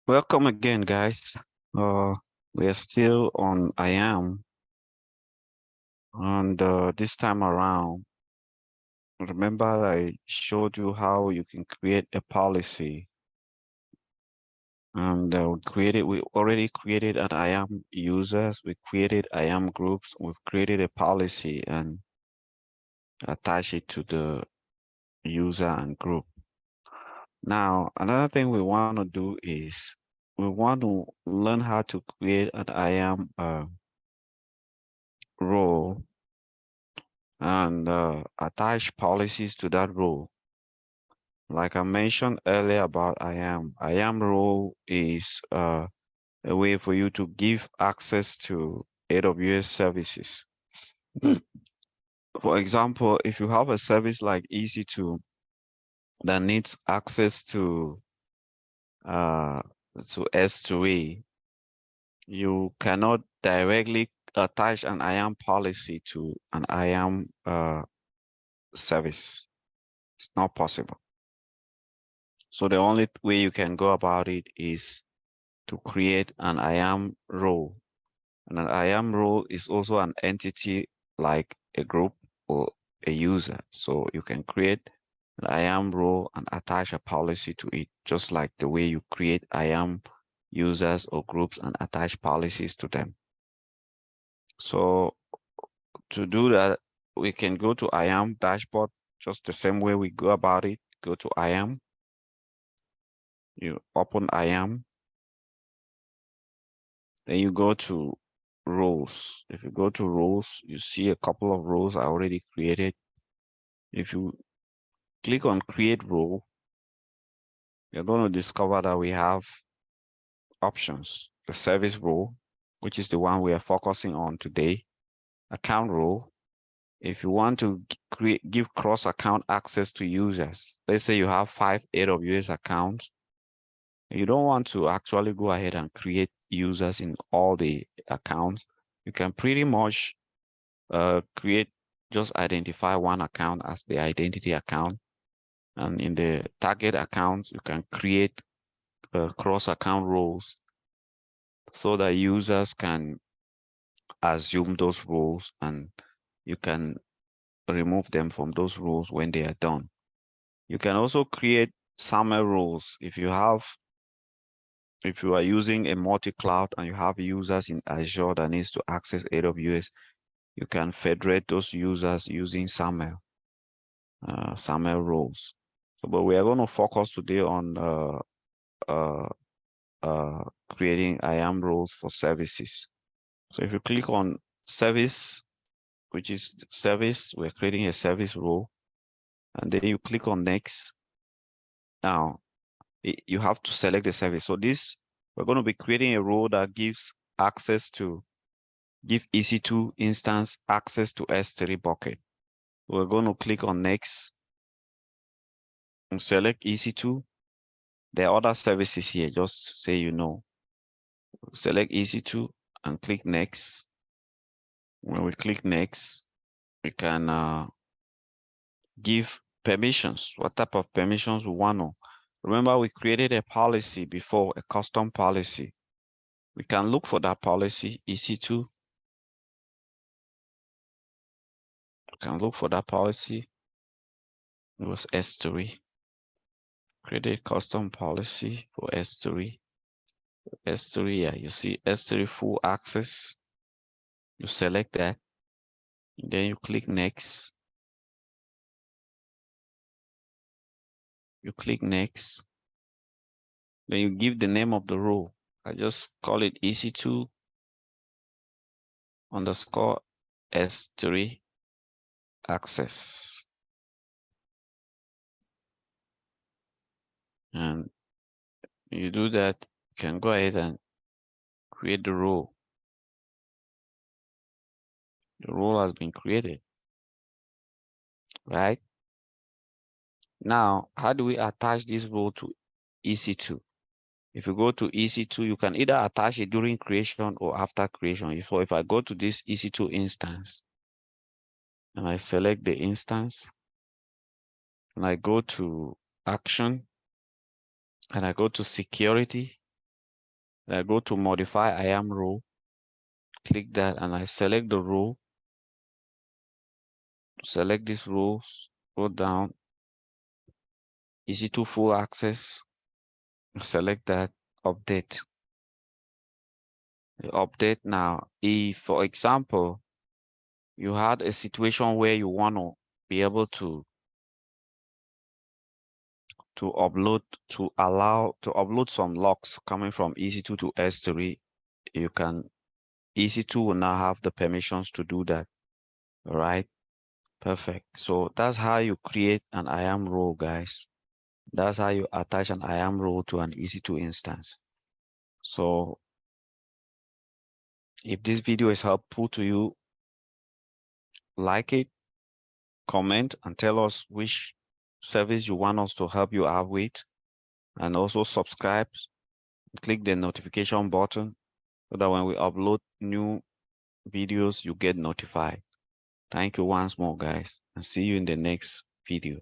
Welcome again, guys. We are still on IAM, and this time around, remember I showed you how you can create a policy, and we already created an IAM users, we created IAM groups, we've created a policy and attach it to the user and group. Now, another thing we want to do is we want to learn how to create an IAM role and attach policies to that role. Like I mentioned earlier about IAM role is a way for you to give access to AWS services. For example, if you have a service like EC2 that needs access uh, to S3, you cannot directly attach an IAM policy to an IAM service. It's not possible. So the only way you can go about it is to create an IAM role. And an IAM role is also an entity like a group or a user. So you can create an IAM role and attach a policy to it, just like the way you create IAM users or groups and attach policies to them. So to do that, we can go to IAM dashboard, just the same way we go about it. Go to IAM, you open IAM, then you go to roles. If you go to roles, you see a couple of roles I already created. If you click on create role, you're going to discover that we have options. The service role, which is the one we are focusing on today. Account role. If you want to give cross-account access to users, let's say you have 5 AWS accounts, you don't want to actually go ahead and create users in all the accounts. You can pretty much just identify one account as the identity account. And in the target account, you can create cross-account roles so that users can assume those roles and you can remove them from those roles when they are done. You can also create SAML roles if you are using a multi-cloud and you have users in Azure that needs to access AWS, you can federate those users using SAML roles. So, but we are going to focus today on uh, creating IAM roles for services. So if you click on service, which is service, we're creating a service role, and then you click on next. Now, you have to select the service. So we're going to be creating a role that gives give EC2 instance access to S3 bucket. We're going to click on next and select EC2. There are other services here, just say you know. Select EC2 and click next. When we click next, we can give permissions, what type of permissions we want to. Remember, we created a policy before, a custom policy. We can look for that policy, EC2. We can look for that policy. It was S3. Create a custom policy for S3. S3, yeah, you see S3 full access. You select that. Then you click next. You click next. Then you give the name of the role. I just call it EC2 underscore S3 access. And you do that, you can go ahead and create the role. The role has been created, right? Now, how do we attach this role to EC2? If you go to EC2, you can either attach it during creation or after creation. So if I go to this EC2 instance and I select the instance and I go to action and I go to security, I go to modify IAM role, click that, and I select the role. Select this role, go down, EC2 full access, select that, update. Update now. If, for example, you had a situation where you want to be able to upload, to upload some logs coming from EC2 to S3, you can, EC2 will now have the permissions to do that. All right, perfect. So that's how you create an IAM role, guys. That's how you attach an IAM role to an EC2 instance. So if this video is helpful to you, like it, comment, and tell us which service you want us to help you out with. And also subscribe, click the notification button so that when we upload new videos, you get notified. Thank you once more, guys, and see you in the next video.